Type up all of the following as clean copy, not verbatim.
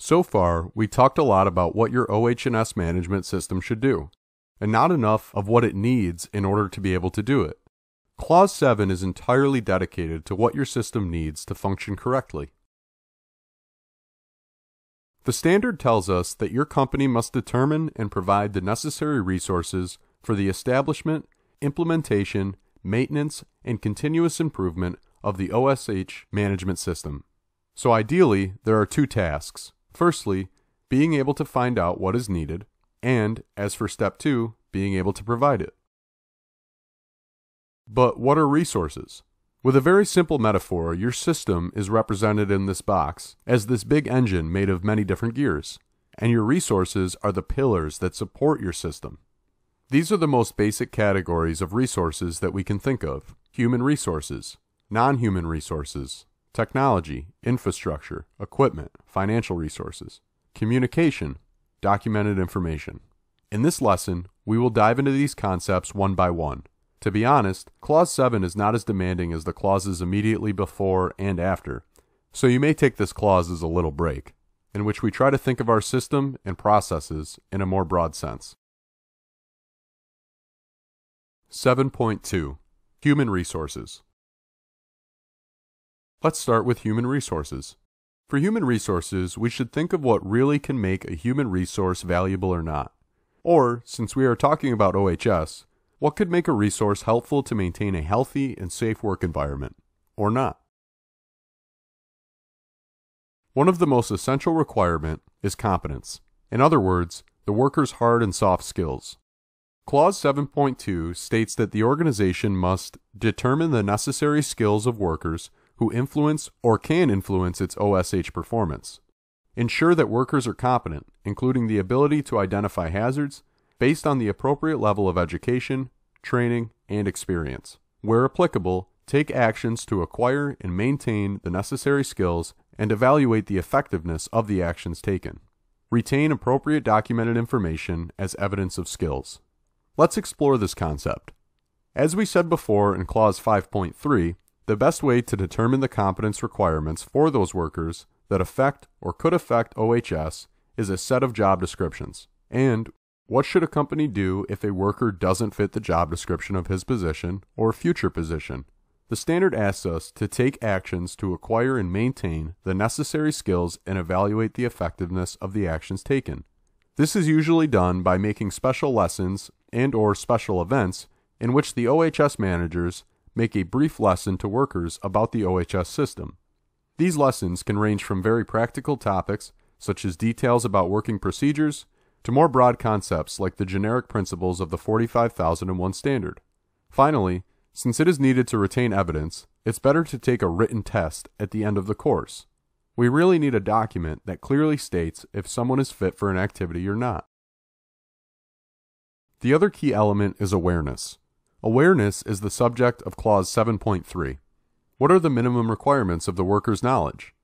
So far, we talked a lot about what your OH&S management system should do, and not enough of what it needs in order to be able to do it. Clause 7 is entirely dedicated to what your system needs to function correctly. The standard tells us that your company must determine and provide the necessary resources for the establishment, implementation, maintenance, and continuous improvement of the OH&S management system. So ideally, there are two tasks. Firstly, being able to find out what is needed, and, as for step 2, being able to provide it. But what are resources? With a very simple metaphor, your system is represented in this box as this big engine made of many different gears, and your resources are the pillars that support your system. These are the most basic categories of resources that we can think of: human resources, non-human resources, technology, infrastructure, equipment, financial resources, communication, documented information. In this lesson, we will dive into these concepts one by one. To be honest, Clause 7 is not as demanding as the clauses immediately before and after, so you may take this clause as a little break, in which we try to think of our system and processes in a more broad sense. 7.2. Human Resources. Let's start with human resources. For human resources, we should think of what really can make a human resource valuable or not. Or, since we are talking about OH&S, what could make a resource helpful to maintain a healthy and safe work environment, or not? One of the most essential requirements is competence. In other words, the worker's hard and soft skills. Clause 7.2 states that the organization must determine the necessary skills of workers who influence or can influence its OSH performance. Ensure that workers are competent, including the ability to identify hazards based on the appropriate level of education, training, and experience. Where applicable, take actions to acquire and maintain the necessary skills and evaluate the effectiveness of the actions taken. Retain appropriate documented information as evidence of skills. Let's explore this concept. As we said before in Clause 5.3, the best way to determine the competence requirements for those workers that affect or could affect OH&S is a set of job descriptions. And what should a company do if a worker doesn't fit the job description of his position or future position? The standard asks us to take actions to acquire and maintain the necessary skills and evaluate the effectiveness of the actions taken. This is usually done by making special lessons and/or special events in which the OH&S managers make a brief lesson to workers about the OH&S system. These lessons can range from very practical topics, such as details about working procedures, to more broad concepts like the generic principles of the 45001 standard. Finally, since it is needed to retain evidence, it's better to take a written test at the end of the course. We really need a document that clearly states if someone is fit for an activity or not. The other key element is awareness. Awareness is the subject of Clause 7.3. What are the minimum requirements of the worker's knowledge?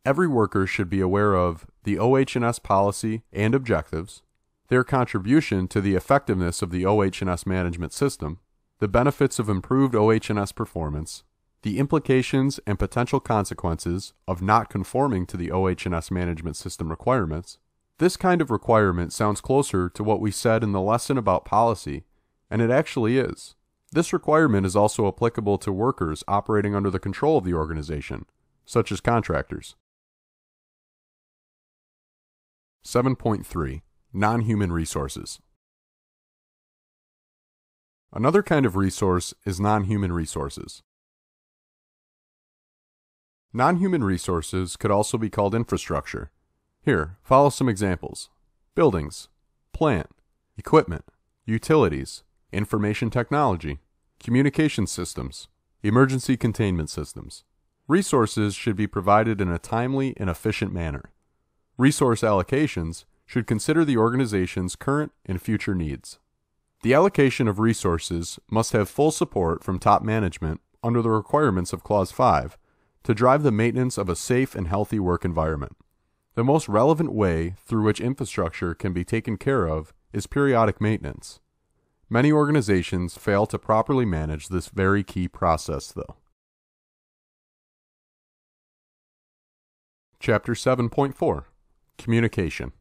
Every worker should be aware of the OH&S policy and objectives, their contribution to the effectiveness of the OH&S management system, the benefits of improved OH&S performance, the implications and potential consequences of not conforming to the OH&S management system requirements. This kind of requirement sounds closer to what we said in the lesson about policy, and it actually is. This requirement is also applicable to workers operating under the control of the organization, such as contractors. 7.3. Non-human resources. Another kind of resource is non-human resources. Non-human resources could also be called infrastructure. Here, follow some examples: buildings, plant, equipment, utilities, information technology, communication systems, emergency containment systems. Resources should be provided in a timely and efficient manner. Resource allocations should consider the organization's current and future needs. The allocation of resources must have full support from top management under the requirements of Clause 5 to drive the maintenance of a safe and healthy work environment. The most relevant way through which infrastructure can be taken care of is periodic maintenance. Many organizations fail to properly manage this very key process, though. Chapter 7.4. Communication.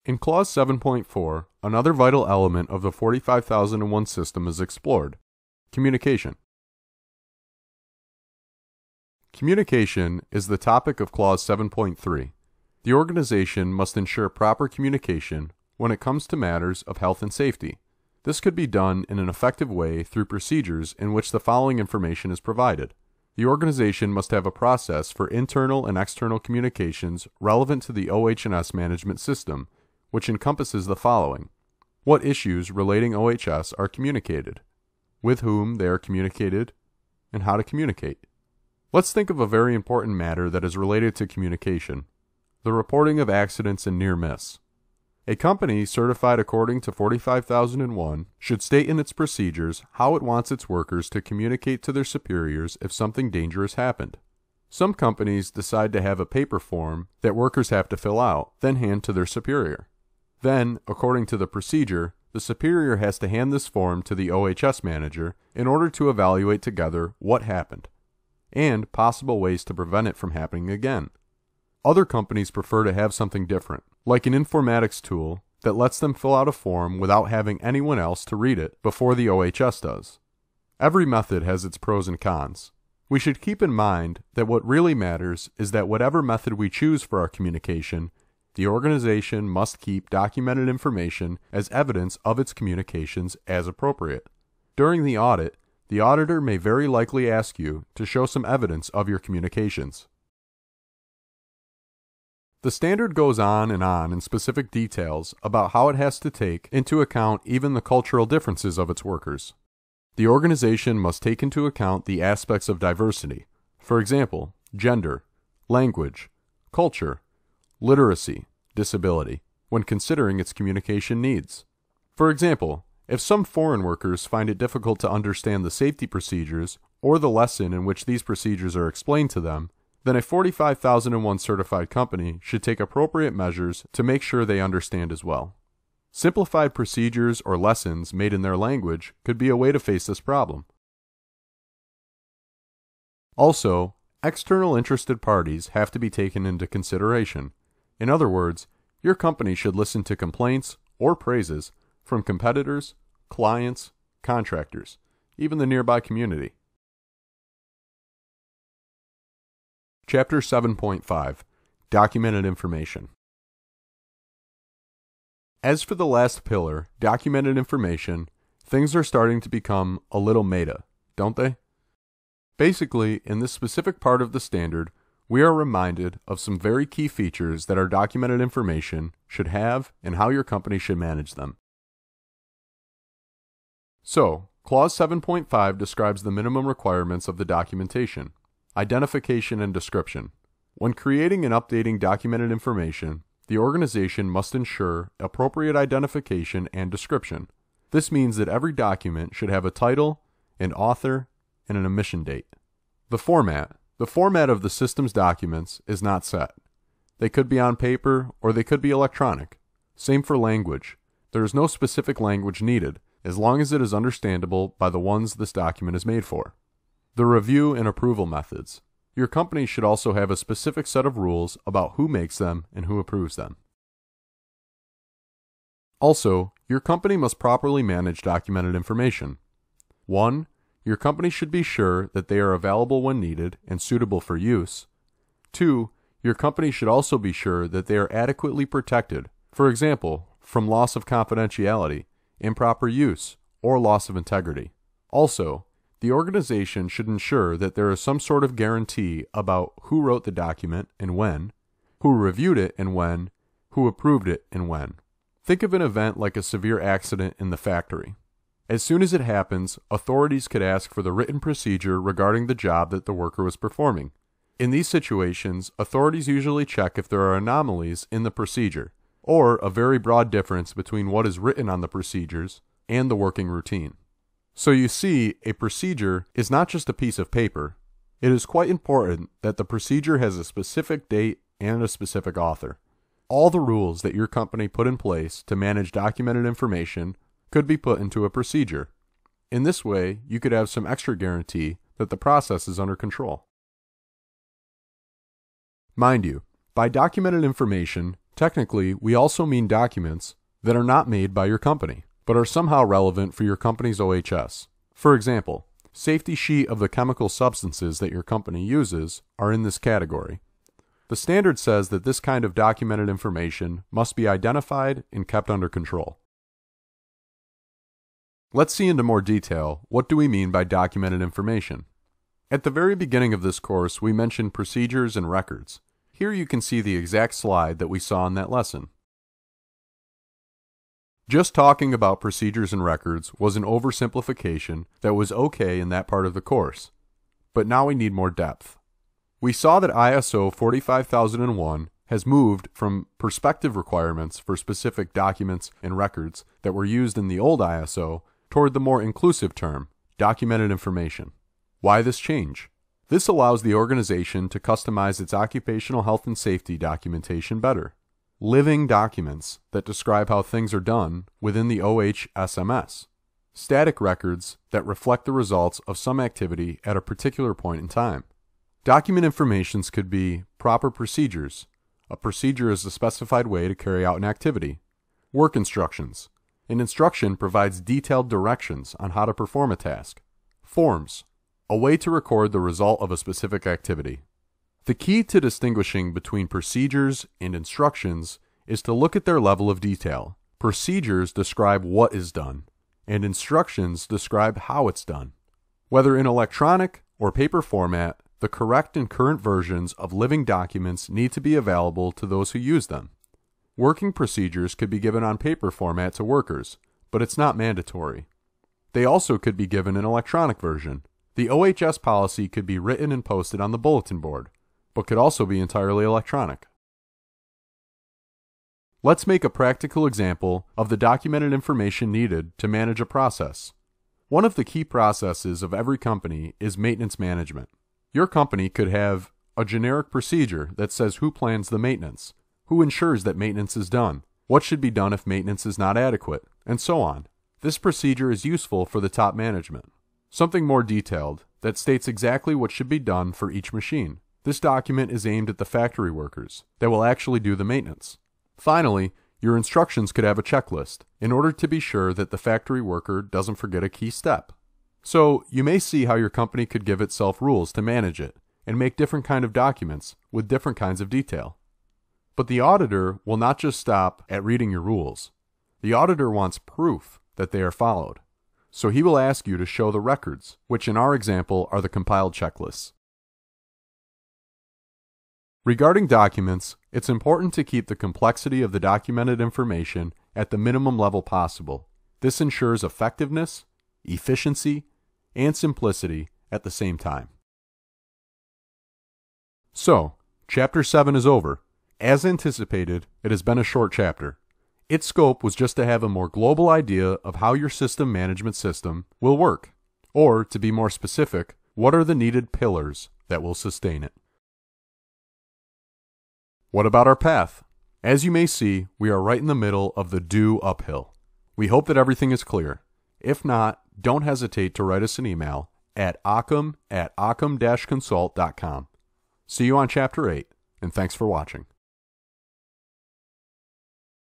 In Clause 7.4, another vital element of the 45001 system is explored: communication. Communication is the topic of Clause 7.3. The organization must ensure proper communication when it comes to matters of health and safety. This could be done in an effective way through procedures in which the following information is provided. The organization must have a process for internal and external communications relevant to the OH&S Management System, which encompasses the following: what issues relating OHS are communicated, with whom they are communicated, and how to communicate. Let's think of a very important matter that is related to communication: the reporting of accidents and near miss. A company certified according to 45001 should state in its procedures how it wants its workers to communicate to their superiors if something dangerous happened. Some companies decide to have a paper form that workers have to fill out, then hand to their superior. Then, according to the procedure, the superior has to hand this form to the OHS manager in order to evaluate together what happened, and possible ways to prevent it from happening again. Other companies prefer to have something different, like an informatics tool that lets them fill out a form without having anyone else to read it before the OHS does. Every method has its pros and cons. We should keep in mind that what really matters is that whatever method we choose for our communication, the organization must keep documented information as evidence of its communications as appropriate. During the audit, the auditor may very likely ask you to show some evidence of your communications. The standard goes on in specific details about how it has to take into account even the cultural differences of its workers. The organization must take into account the aspects of diversity, for example, gender, language, culture, literacy, disability, when considering its communication needs. For example, if some foreign workers find it difficult to understand the safety procedures or the lesson in which these procedures are explained to them, then a 45001 certified company should take appropriate measures to make sure they understand as well. Simplified procedures or lessons made in their language could be a way to face this problem. Also, external interested parties have to be taken into consideration. In other words, your company should listen to complaints or praises from competitors, clients, contractors, even the nearby community. Chapter 7.5, Documented Information. As for the last pillar, documented information, things are starting to become a little meta, don't they? Basically, in this specific part of the standard, we are reminded of some very key features that our documented information should have and how your company should manage them. So, Clause 7.5 describes the minimum requirements of the documentation: identification and description. When creating and updating documented information, the organization must ensure appropriate identification and description. This means that every document should have a title, an author, and an emission date. The format of the system's documents is not set. They could be on paper or they could be electronic. Same for language. There is no specific language needed, as long as it is understandable by the ones this document is made for. The review and approval methods. Your company should also have a specific set of rules about who makes them and who approves them. Also, your company must properly manage documented information. 1. Your company should be sure that they are available when needed and suitable for use. 2. Your company should also be sure that they are adequately protected, for example, from loss of confidentiality, improper use, or loss of integrity. Also, the organization should ensure that there is some sort of guarantee about who wrote the document and when, who reviewed it and when, who approved it and when. Think of an event like a severe accident in the factory. As soon as it happens, authorities could ask for the written procedure regarding the job that the worker was performing. In these situations, authorities usually check if there are anomalies in the procedure, or a very broad difference between what is written on the procedures and the working routine. So you see, a procedure is not just a piece of paper. It is quite important that the procedure has a specific date and a specific author. All the rules that your company put in place to manage documented information could be put into a procedure. In this way, you could have some extra guarantee that the process is under control. Mind you, by documented information, technically we also mean documents that are not made by your company, but are somehow relevant for your company's OHS. For example, safety sheet of the chemical substances that your company uses are in this category. The standard says that this kind of documented information must be identified and kept under control. Let's see into more detail, what do we mean by documented information? At the very beginning of this course, we mentioned procedures and records. Here you can see the exact slide that we saw in that lesson. Just talking about procedures and records was an oversimplification that was okay in that part of the course, but now we need more depth. We saw that ISO 45001 has moved from prospective requirements for specific documents and records that were used in the old ISO toward the more inclusive term, documented information. Why this change? This allows the organization to customize its occupational health and safety documentation better. Living documents that describe how things are done within the OH&S. Static records that reflect the results of some activity at a particular point in time. Document informations could be proper procedures. A procedure is the specified way to carry out an activity. Work instructions. An instruction provides detailed directions on how to perform a task. Forms. A way to record the result of a specific activity. The key to distinguishing between procedures and instructions is to look at their level of detail. Procedures describe what is done, and instructions describe how it's done. Whether in electronic or paper format, the correct and current versions of living documents need to be available to those who use them. Working procedures could be given on paper format to workers, but it's not mandatory. They also could be given in electronic version. The OHS policy could be written and posted on the bulletin board, but could also be entirely electronic. Let's make a practical example of the documented information needed to manage a process. One of the key processes of every company is maintenance management. Your company could have a generic procedure that says who plans the maintenance, who ensures that maintenance is done, what should be done if maintenance is not adequate, and so on. This procedure is useful for the top management. Something more detailed that states exactly what should be done for each machine. This document is aimed at the factory workers that will actually do the maintenance. Finally, your instructions could have a checklist in order to be sure that the factory worker doesn't forget a key step. So you may see how your company could give itself rules to manage it and make different kind of documents with different kinds of detail. But the auditor will not just stop at reading your rules. The auditor wants proof that they are followed. So he will ask you to show the records, which in our example are the compiled checklists. Regarding documents, it's important to keep the complexity of the documented information at the minimum level possible. This ensures effectiveness, efficiency, and simplicity at the same time. So, Chapter 7 is over. As anticipated, it has been a short chapter. Its scope was just to have a more global idea of how your system management system will work, or to be more specific, what are the needed pillars that will sustain it. What about our path? As you may see, we are right in the middle of the due uphill. We hope that everything is clear. If not, don't hesitate to write us an email at occam@occam-consult.com. See you on Chapter 8, and thanks for watching.